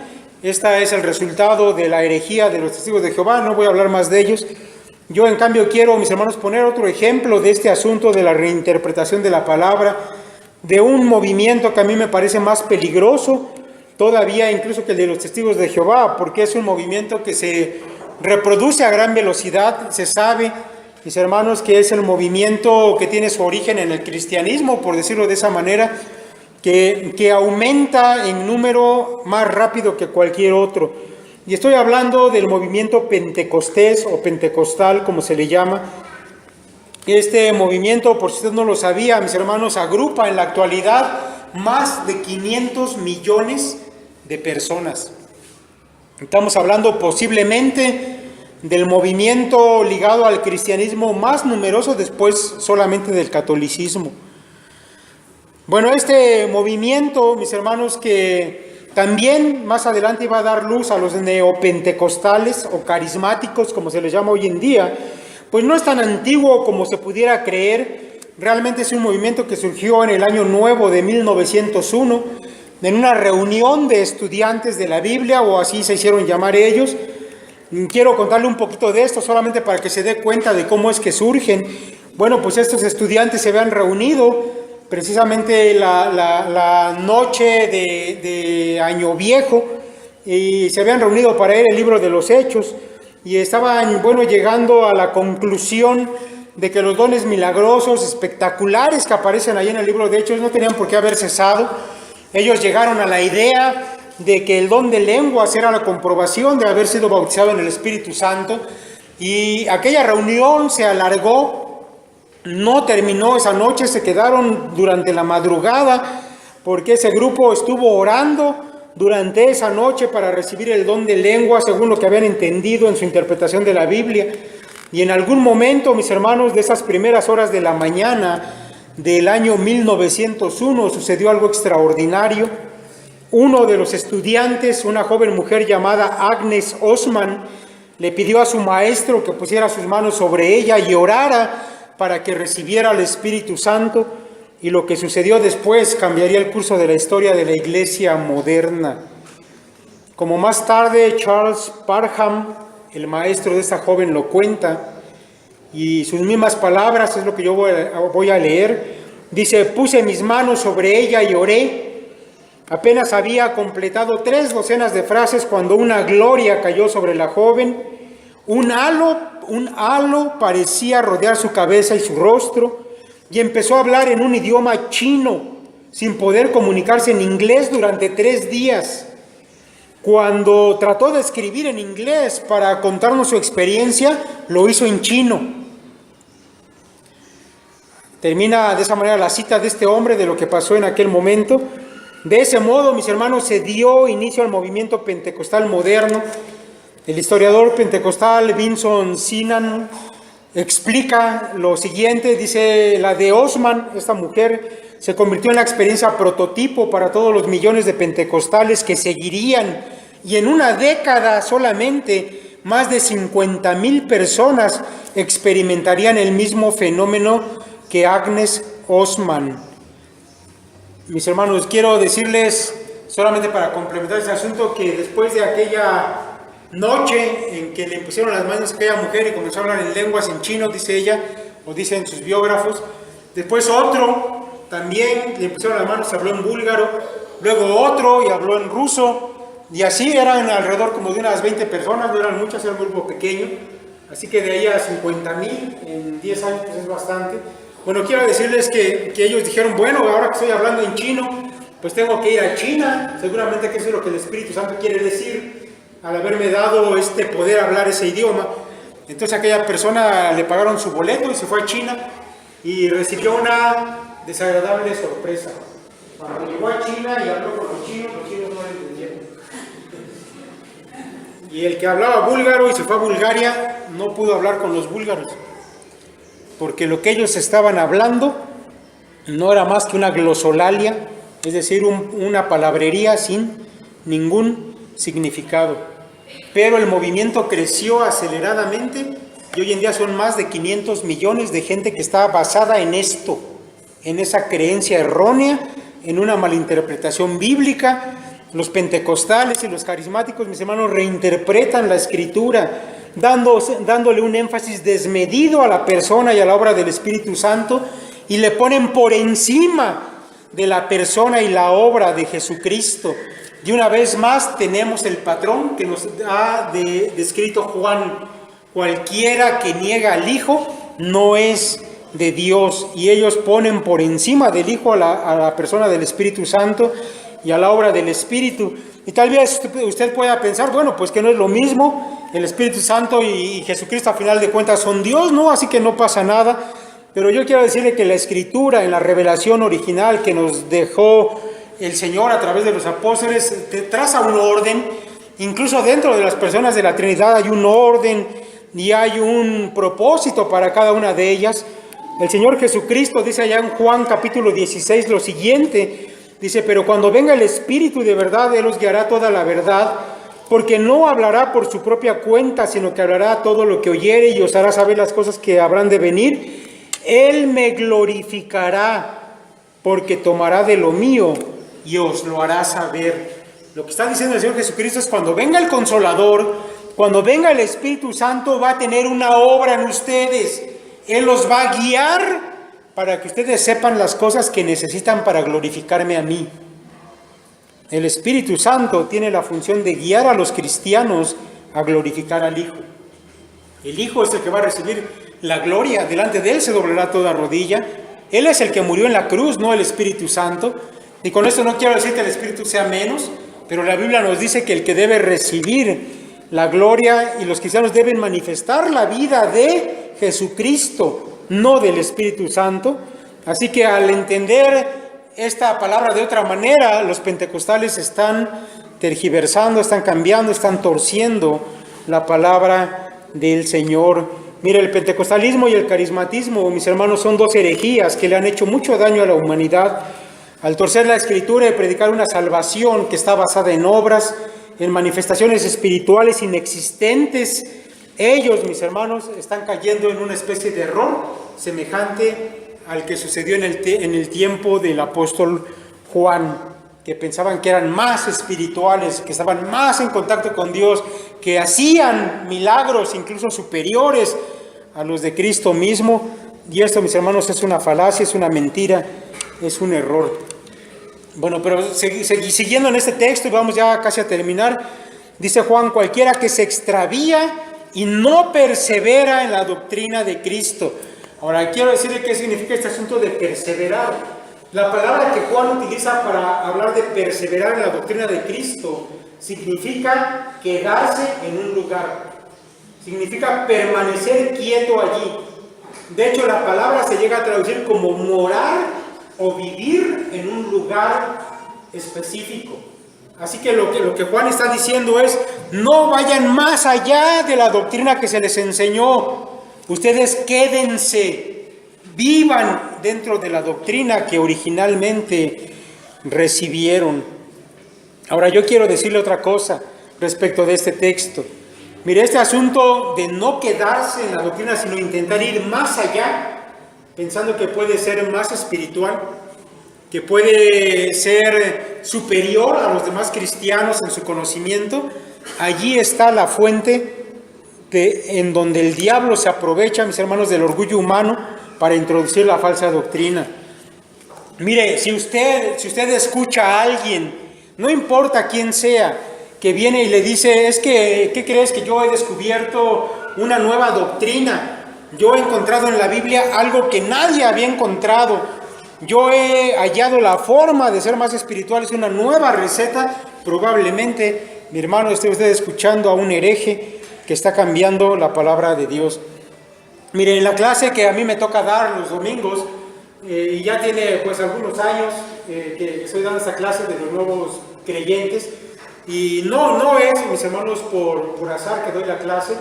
Speaker 1: Este es el resultado de la herejía de los testigos de Jehová. No voy a hablar más de ellos. Yo, en cambio, quiero, mis hermanos, poner otro ejemplo de este asunto de la reinterpretación de la palabra, de un movimiento que a mí me parece más peligroso todavía incluso que el de los testigos de Jehová, porque es un movimiento que se reproduce a gran velocidad. Se sabe, mis hermanos, que es el movimiento que tiene su origen en el cristianismo, por decirlo de esa manera, que aumenta en número más rápido que cualquier otro. Y estoy hablando del movimiento pentecostés o pentecostal, como se le llama. Este movimiento, por si usted no lo sabía, mis hermanos, agrupa en la actualidad más de 500 millones de personas. Estamos hablando posiblemente del movimiento ligado al cristianismo más numeroso después solamente del catolicismo. Bueno, este movimiento, mis hermanos, que también más adelante va a dar luz a los neopentecostales o carismáticos, como se les llama hoy en día, pues no es tan antiguo como se pudiera creer. Realmente es un movimiento que surgió en el año nuevo de 1901, en una reunión de estudiantes de la Biblia, o así se hicieron llamar ellos. Quiero contarle un poquito de esto, solamente para que se dé cuenta de cómo es que surgen. Bueno, pues estos estudiantes se habían reunido precisamente la noche de Año Viejo, y se habían reunido para leer el libro de los Hechos, y estaban, bueno, llegando a la conclusión de que los dones milagrosos, espectaculares que aparecen ahí en el libro de Hechos no tenían por qué haber cesado. Ellos llegaron a la idea de que el don de lenguas era la comprobación de haber sido bautizado en el Espíritu Santo, y aquella reunión se alargó. No terminó esa noche, se quedaron durante la madrugada, porque ese grupo estuvo orando durante esa noche para recibir el don de lengua, según lo que habían entendido en su interpretación de la Biblia. Y en algún momento, mis hermanos, de esas primeras horas de la mañana del año 1901, sucedió algo extraordinario. Uno de los estudiantes, una joven mujer llamada Agnes Osman, le pidió a su maestro que pusiera sus manos sobre ella y orara para que recibiera el Espíritu Santo, y lo que sucedió después cambiaría el curso de la historia de la iglesia moderna. Como más tarde Charles Parham, el maestro de esta joven, lo cuenta, y sus mismas palabras es lo que yo voy a leer. Dice: puse mis manos sobre ella y oré, Apenas había completado 3 docenas de frases cuando una gloria cayó sobre la joven. Un halo parecía rodear su cabeza y su rostro, y empezó a hablar en un idioma chino, sin poder comunicarse en inglés durante 3 días. Cuando trató de escribir en inglés para contarnos su experiencia, lo hizo en chino. Termina de esa manera la cita de este hombre de lo que pasó en aquel momento. De ese modo, mis hermanos, se dio inicio al movimiento pentecostal moderno. El historiador pentecostal Vinson Synan explica lo siguiente, dice: la de Osman, esta mujer, se convirtió en la experiencia prototipo para todos los millones de pentecostales que seguirían, y en una década solamente más de 50,000 personas experimentarían el mismo fenómeno que Agnes Osman. Mis hermanos, quiero decirles, solamente para complementar este asunto, que después de aquella noche en que le pusieron las manos a aquella mujer y comenzó a hablar en lenguas en chino, dice ella, o dicen sus biógrafos, después otro también le pusieron las manos, habló en búlgaro, luego otro y habló en ruso, y así eran alrededor como de unas 20 personas, no eran muchas, era un grupo pequeño, así que de ahí a 50,000 en 10 años pues es bastante. Bueno, quiero decirles que ellos dijeron, bueno, ahora que estoy hablando en chino, pues tengo que ir a China, seguramente que eso es lo que el Espíritu Santo quiere decir, al haberme dado este poder hablar ese idioma. Entonces a aquella persona le pagaron su boleto y se fue a China y recibió una desagradable sorpresa. Cuando llegó a China y habló con los chinos no le entendieron. Y el que hablaba búlgaro y se fue a Bulgaria no pudo hablar con los búlgaros, porque lo que ellos estaban hablando no era más que una glosolalia, es decir, una palabrería sin ningún significado. Pero el movimiento creció aceleradamente y hoy en día son más de 500 millones de gente que está basada en esto, en esa creencia errónea, en una malinterpretación bíblica. Los pentecostales y los carismáticos, mis hermanos, reinterpretan la Escritura, dándole un énfasis desmedido a la persona y a la obra del Espíritu Santo, y le ponen por encima de la persona y la obra de Jesucristo. Y una vez más tenemos el patrón que nos ha descrito Juan: cualquiera que niega al Hijo no es de Dios, y ellos ponen por encima del Hijo a la persona del Espíritu Santo y a la obra del Espíritu. Y tal vez usted pueda pensar, bueno, pues que no es lo mismo, el Espíritu Santo y Jesucristo a final de cuentas son Dios, ¿no? Así que no pasa nada. Pero yo quiero decirle que la Escritura, en la revelación original que nos dejó el Señor a través de los apóstoles, te traza un orden. Incluso dentro de las personas de la Trinidad hay un orden y hay un propósito para cada una de ellas. El Señor Jesucristo dice allá en Juan capítulo 16 lo siguiente, dice: pero cuando venga el Espíritu de verdad, Él os guiará toda la verdad, porque no hablará por su propia cuenta, sino que hablará todo lo que oyere y os hará saber las cosas que habrán de venir. Él me glorificará, porque tomará de lo mío y os lo hará saber. Lo que está diciendo el Señor Jesucristo es: cuando venga el Consolador, cuando venga el Espíritu Santo, va a tener una obra en ustedes. Él los va a guiar para que ustedes sepan las cosas que necesitan para glorificarme a mí. El Espíritu Santo tiene la función de guiar a los cristianos a glorificar al Hijo. El Hijo es el que va a recibir la gloria, delante de Él se doblará toda rodilla. Él es el que murió en la cruz, no el Espíritu Santo. Y con esto no quiero decir que el Espíritu sea menos, pero la Biblia nos dice que el que debe recibir la gloria y los cristianos deben manifestar la vida de Jesucristo, no del Espíritu Santo. Así que al entender esta palabra de otra manera, los pentecostales están tergiversando, están cambiando, están torciendo la palabra del Señor. Mire, el pentecostalismo y el carismatismo, mis hermanos, son dos herejías que le han hecho mucho daño a la humanidad. Al torcer la Escritura y predicar una salvación que está basada en obras, en manifestaciones espirituales inexistentes, ellos, mis hermanos, están cayendo en una especie de error semejante al que sucedió en el tiempo del apóstol Juan, que pensaban que eran más espirituales, que estaban más en contacto con Dios, que hacían milagros incluso superiores a los de Cristo mismo. Y esto, mis hermanos, es una falacia, es una mentira, es un error. Bueno, pero siguiendo en este texto, y vamos ya casi a terminar, dice Juan: cualquiera que se extravía y no persevera en la doctrina de Cristo. Ahora, quiero decirle qué significa este asunto de perseverar. La palabra que Juan utiliza para hablar de perseverar en la doctrina de Cristo significa quedarse en un lugar, significa permanecer quieto allí. De hecho, la palabra se llega a traducir como morar o vivir en un lugar específico. Así que lo que Juan está diciendo es: no vayan más allá de la doctrina que se les enseñó. Ustedes quédense, vivan dentro de la doctrina que originalmente recibieron. Ahora, yo quiero decirle otra cosa respecto de este texto. Mire, este asunto de no quedarse en la doctrina, sino intentar ir más allá, pensando que puede ser más espiritual, que puede ser superior a los demás cristianos en su conocimiento, allí está la fuente en donde el diablo se aprovecha, mis hermanos, del orgullo humano para introducir la falsa doctrina. Mire, si usted escucha a alguien, no importa quién sea, que viene y le dice: es que, ¿qué crees? Que yo he descubierto una nueva doctrina. Yo he encontrado en la Biblia algo que nadie había encontrado. Yo he hallado la forma de ser más espiritual, es una nueva receta. Probablemente, mi hermano, esté usted escuchando a un hereje que está cambiando la palabra de Dios. Mire, en la clase que a mí me toca dar los domingos, y ya tiene pues algunos años que estoy dando esta clase de los nuevos creyentes, y no es, mis hermanos, por azar que doy la clase.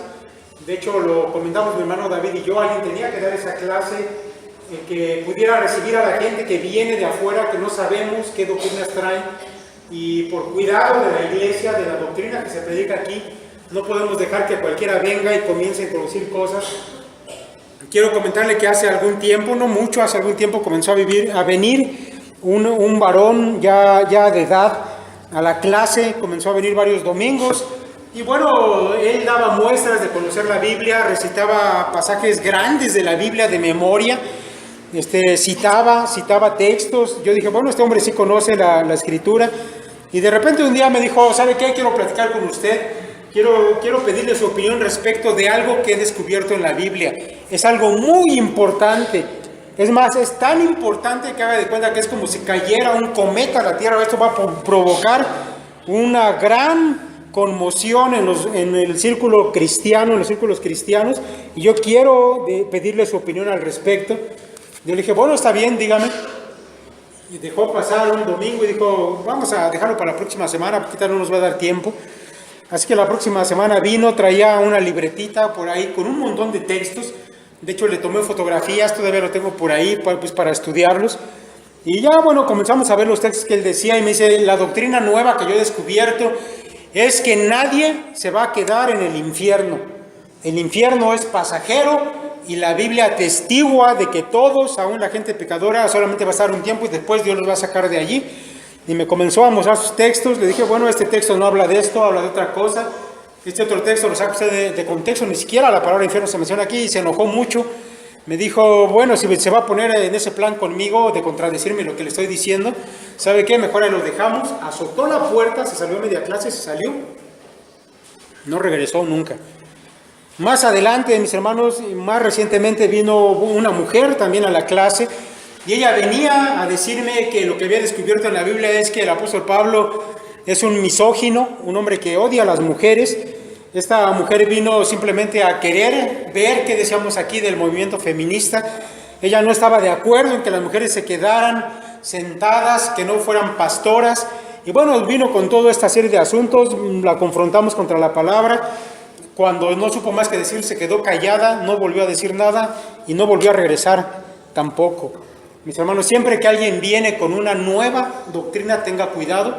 Speaker 1: De hecho, lo comentamos mi hermano David y yo: alguien tenía que dar esa clase que pudiera recibir a la gente que viene de afuera, que no sabemos qué doctrinas traen, y por cuidado de la iglesia, de la doctrina que se predica aquí, no podemos dejar que cualquiera venga y comience a introducir cosas. Quiero comentarle que hace algún tiempo, no mucho, hace algún tiempo comenzó a venir un varón ya de edad a la clase, comenzó a venir varios domingos, y bueno, él daba muestras de conocer la Biblia, recitaba pasajes grandes de la Biblia de memoria, citaba textos. Yo dije: bueno, este hombre sí conoce la escritura. Y de repente un día me dijo: ¿sabe qué? Quiero platicar con usted. Quiero pedirle su opinión respecto de algo que he descubierto en la Biblia. Es algo muy importante. Es más, es tan importante que haga de cuenta que es como si cayera un cometa a la Tierra. Esto va a provocar una gran conmoción en el círculo cristiano, en los círculos cristianos. Y yo quiero pedirle su opinión al respecto. Yo le dije: bueno, está bien, dígame. Y dejó pasar un domingo y dijo: vamos a dejarlo para la próxima semana, porque ahorita no nos va a dar tiempo. Así que la próxima semana vino, traía una libretita por ahí con un montón de textos. De hecho, le tomé fotografías, todavía lo tengo por ahí pues para estudiarlos. Y ya, bueno, comenzamos a ver los textos que él decía, y me dice: la doctrina nueva que yo he descubierto es que nadie se va a quedar en el infierno. El infierno es pasajero, y la Biblia atestigua de que todos, aún la gente pecadora, solamente va a estar un tiempo y después Dios los va a sacar de allí. Y me comenzó a mostrar sus textos. Le dije: bueno, este texto no habla de esto, habla de otra cosa. Este otro texto lo saca usted de contexto, ni siquiera la palabra infierno se menciona aquí. Y se enojó mucho. Me dijo: bueno, si se va a poner en ese plan conmigo de contradecirme lo que le estoy diciendo, ¿sabe qué? Mejor ahí lo dejamos. Azotó la puerta, se salió a media clase, se salió. No regresó nunca. Más adelante, mis hermanos, más recientemente vino una mujer también a la clase, y ella venía a decirme que lo que había descubierto en la Biblia es que el apóstol Pablo es un misógino, un hombre que odia a las mujeres. Esta mujer vino simplemente a querer ver qué decíamos aquí del movimiento feminista. Ella no estaba de acuerdo en que las mujeres se quedaran sentadas, que no fueran pastoras. Y bueno, vino con toda esta serie de asuntos, la confrontamos contra la palabra. Cuando no supo más que decir, se quedó callada, no volvió a decir nada y no volvió a regresar tampoco. Mis hermanos, siempre que alguien viene con una nueva doctrina, tenga cuidado.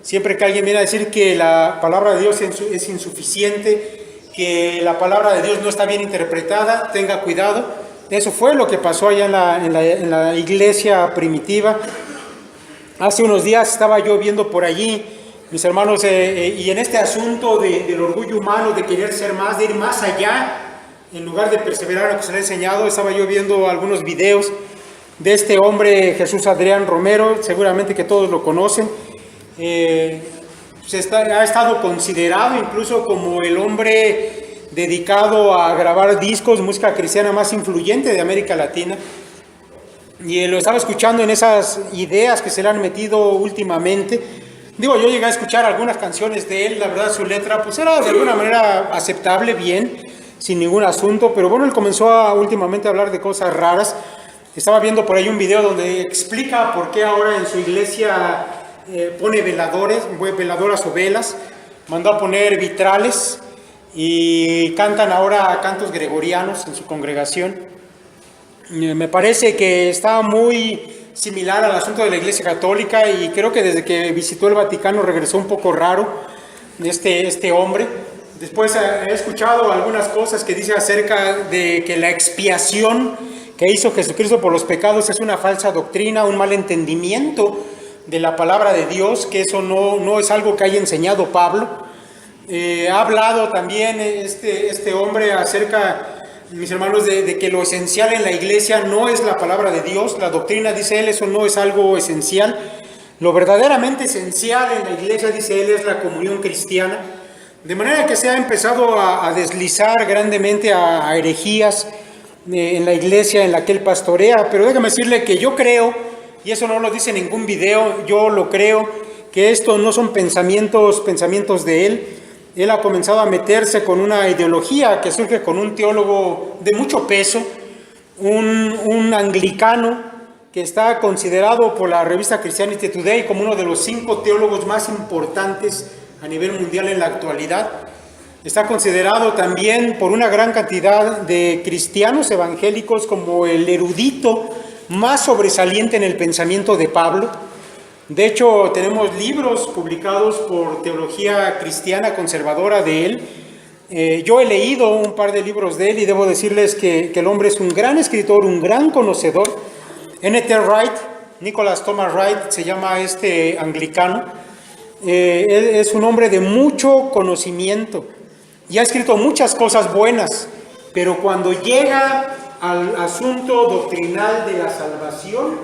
Speaker 1: Siempre que alguien viene a decir que la palabra de Dios es insuficiente, que la palabra de Dios no está bien interpretada, tenga cuidado. Eso fue lo que pasó allá en la iglesia primitiva. Hace unos días estaba yo viendo por allí, mis hermanos, y en este asunto del orgullo humano, de querer ser más, de ir más allá, en lugar de perseverar en lo que se le ha enseñado, estaba yo viendo algunos videos de este hombre Jesús Adrián Romero, seguramente que todos lo conocen. Ha estado considerado incluso como el hombre dedicado a grabar discos, música cristiana más influyente de América Latina. Y lo estaba escuchando en esas ideas que se le han metido últimamente. Digo, yo llegué a escuchar algunas canciones de él, la verdad su letra pues era de alguna manera aceptable, bien, sin ningún asunto, pero bueno, él comenzó últimamente a hablar de cosas raras. Estaba viendo por ahí un video donde explica por qué ahora en su iglesia pone veladoras o velas, mandó a poner vitrales y cantan ahora cantos gregorianos en su congregación. Me parece que está muy similar al asunto de la Iglesia Católica y creo que desde que visitó el Vaticano regresó un poco raro este hombre. Después he escuchado algunas cosas que dice acerca de que la expiación que hizo Jesucristo por los pecados es una falsa doctrina, un mal entendimiento de la palabra de Dios, que eso no es algo que haya enseñado Pablo. Ha hablado también este hombre acerca, mis hermanos, de que lo esencial en la iglesia no es la palabra de Dios, la doctrina, dice él, eso no es algo esencial. Lo verdaderamente esencial en la iglesia, dice él, es la comunión cristiana. De manera que se ha empezado a deslizar grandemente a herejías en la iglesia en la que él pastorea, pero déjame decirle que yo creo, y eso no lo dice en ningún video, yo lo creo, que estos no son pensamientos de él. Él ha comenzado a meterse con una ideología que surge con un teólogo de mucho peso, un anglicano que está considerado por la revista Christianity Today como uno de los 5 teólogos más importantes a nivel mundial en la actualidad. Está considerado también por una gran cantidad de cristianos evangélicos como el erudito más sobresaliente en el pensamiento de Pablo. De hecho, tenemos libros publicados por Teología Cristiana Conservadora de él. Yo he leído un par de libros de él y debo decirles que el hombre es un gran escritor, un gran conocedor. N.T. Wright, Nicholas Thomas Wright, se llama este anglicano. Él es un hombre de mucho conocimiento y ha escrito muchas cosas buenas, pero cuando llega al asunto doctrinal de la salvación,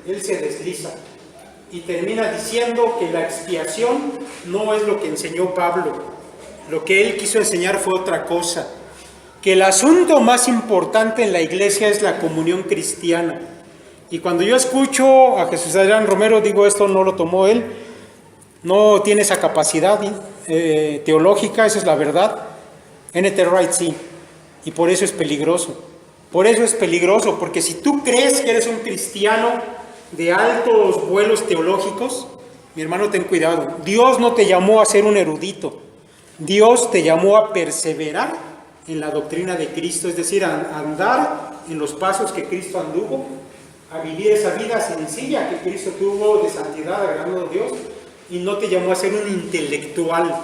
Speaker 1: él se desliza y termina diciendo que la expiación no es lo que enseñó Pablo. Lo que él quiso enseñar fue otra cosa, que el asunto más importante en la iglesia es la comunión cristiana. Y cuando yo escucho a Jesús Adrián Romero, digo, esto no lo tomó él, no tiene esa capacidad teológica, esa es la verdad. N.T. Wright sí, y por eso es peligroso. Por eso es peligroso, porque si tú crees que eres un cristiano de altos vuelos teológicos, mi hermano, ten cuidado. Dios no te llamó a ser un erudito. Dios te llamó a perseverar en la doctrina de Cristo, es decir, a andar en los pasos que Cristo anduvo, a vivir esa vida sencilla que Cristo tuvo de santidad, agradando a Dios, y no te llamó a ser un intelectual.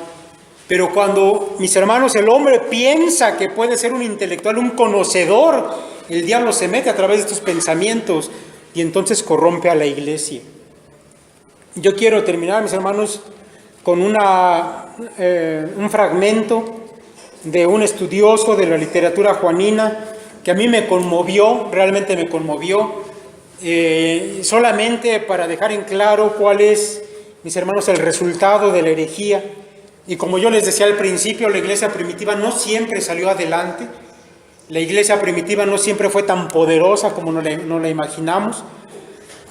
Speaker 1: Pero cuando, mis hermanos, el hombre piensa que puede ser un intelectual, un conocedor, el diablo se mete a través de estos pensamientos y entonces corrompe a la iglesia. Yo quiero terminar, mis hermanos, con un fragmento de un estudioso de la literatura juanina que a mí me conmovió, realmente me conmovió, solamente para dejar en claro cuál es, mis hermanos, el resultado de la herejía. Y como yo les decía al principio, la iglesia primitiva no siempre salió adelante. La iglesia primitiva no siempre fue tan poderosa como nos la imaginamos.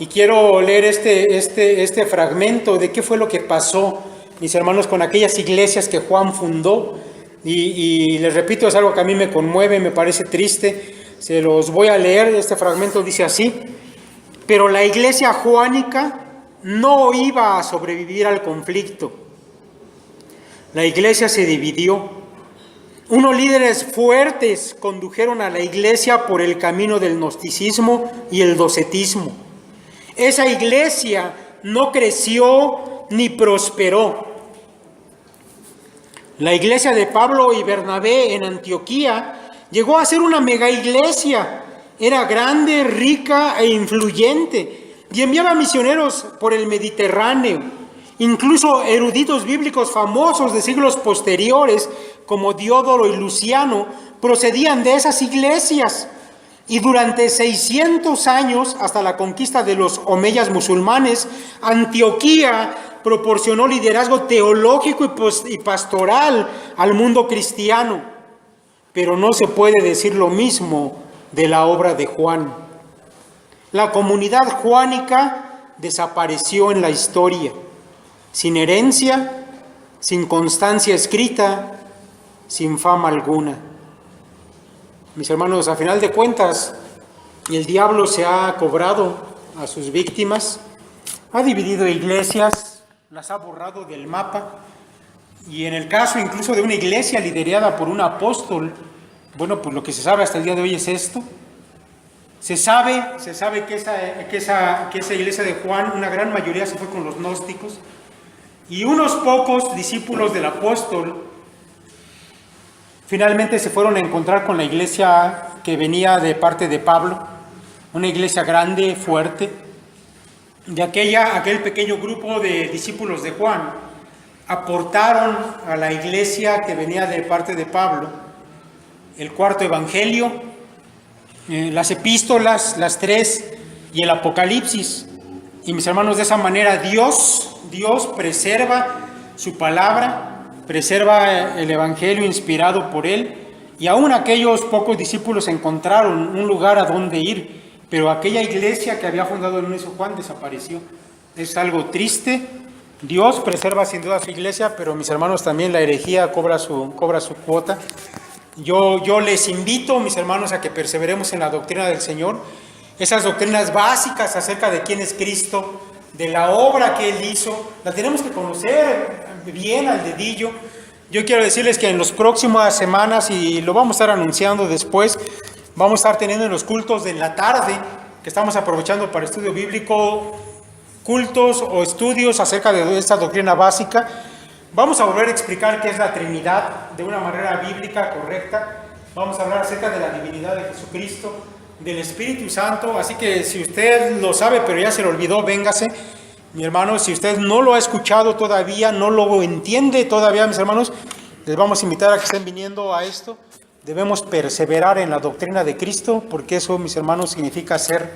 Speaker 1: Y quiero leer este fragmento de qué fue lo que pasó, mis hermanos, con aquellas iglesias que Juan fundó. Y les repito, es algo que a mí me conmueve, me parece triste. Se los voy a leer. Este fragmento dice así: pero la iglesia juánica no iba a sobrevivir al conflicto. La iglesia se dividió. Unos líderes fuertes condujeron a la iglesia por el camino del gnosticismo y el docetismo. Esa iglesia no creció ni prosperó. La iglesia de Pablo y Bernabé en Antioquía llegó a ser una mega iglesia. Era grande, rica e influyente y enviaba misioneros por el Mediterráneo. Incluso eruditos bíblicos famosos de siglos posteriores, como Diódoro y Luciano, procedían de esas iglesias. Y durante 600 años, hasta la conquista de los omeyas musulmanes, Antioquía proporcionó liderazgo teológico y pastoral al mundo cristiano. Pero no se puede decir lo mismo de la obra de Juan. La comunidad juánica desapareció en la historia, sin herencia, sin constancia escrita, sin fama alguna. Mis hermanos, a final de cuentas, el diablo se ha cobrado a sus víctimas, ha dividido iglesias, las ha borrado del mapa, y en el caso incluso de una iglesia liderada por un apóstol, bueno, pues lo que se sabe hasta el día de hoy es esto. Se sabe que esa iglesia de Juan, una gran mayoría se fue con los gnósticos, y unos pocos discípulos del apóstol finalmente se fueron a encontrar con la iglesia que venía de parte de Pablo, una iglesia grande, fuerte. De aquel pequeño grupo de discípulos de Juan aportaron a la iglesia que venía de parte de Pablo el cuarto evangelio, las epístolas, las 3 y el Apocalipsis. Y mis hermanos, de esa manera Dios preserva su palabra, preserva el evangelio inspirado por él, y aún aquellos pocos discípulos encontraron un lugar a donde ir, pero aquella iglesia que había fundado el mismo Juan desapareció. Es algo triste. Dios preserva sin duda su iglesia, pero mis hermanos, también la herejía cobra su cuota. Yo les invito, mis hermanos, a que perseveremos en la doctrina del Señor, esas doctrinas básicas acerca de quién es Cristo, de la obra que Él hizo, la tenemos que conocer bien al dedillo. Yo quiero decirles que en las próximas semanas, y lo vamos a estar anunciando después, vamos a estar teniendo en los cultos de la tarde, que estamos aprovechando para estudio bíblico, cultos o estudios acerca de esta doctrina básica. Vamos a volver a explicar qué es la Trinidad de una manera bíblica correcta. Vamos a hablar acerca de la divinidad de Jesucristo, del Espíritu Santo. Así que si usted lo sabe pero ya se lo olvidó, véngase. Mi hermano, si usted no lo ha escuchado todavía, no lo entiende todavía, mis hermanos, les vamos a invitar a que estén viniendo a esto. Debemos perseverar en la doctrina de Cristo, porque eso, mis hermanos, significa ser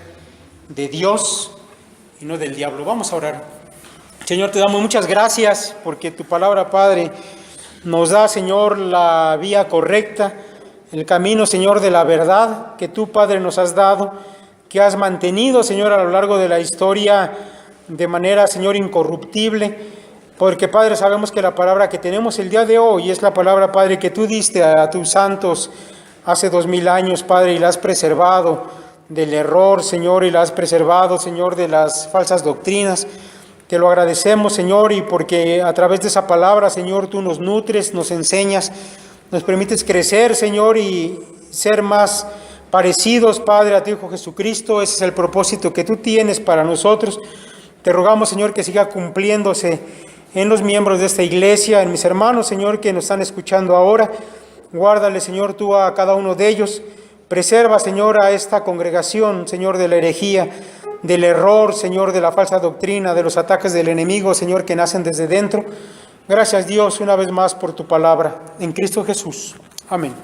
Speaker 1: de Dios y no del diablo. Vamos a orar. Señor, te damos muchas gracias porque tu palabra, Padre, nos da, Señor, la vía correcta, el camino, Señor, de la verdad que tú, Padre, nos has dado, que has mantenido, Señor, a lo largo de la historia de manera, Señor, incorruptible, porque, Padre, sabemos que la palabra que tenemos el día de hoy es la palabra, Padre, que tú diste a tus santos hace 2000 años, Padre, y la has preservado del error, Señor, y la has preservado, Señor, de las falsas doctrinas. Te lo agradecemos, Señor, y porque a través de esa palabra, Señor, tú nos nutres, nos enseñas, nos permites crecer, Señor, y ser más parecidos, Padre, a tu Hijo Jesucristo. Ese es el propósito que tú tienes para nosotros. Te rogamos, Señor, que siga cumpliéndose en los miembros de esta iglesia, en mis hermanos, Señor, que nos están escuchando ahora. Guárdale, Señor, tú a cada uno de ellos. Preserva, Señor, a esta congregación, Señor, de la herejía, del error, Señor, de la falsa doctrina, de los ataques del enemigo, Señor, que nacen desde dentro. Gracias, Dios, una vez más por tu palabra. En Cristo Jesús. Amén.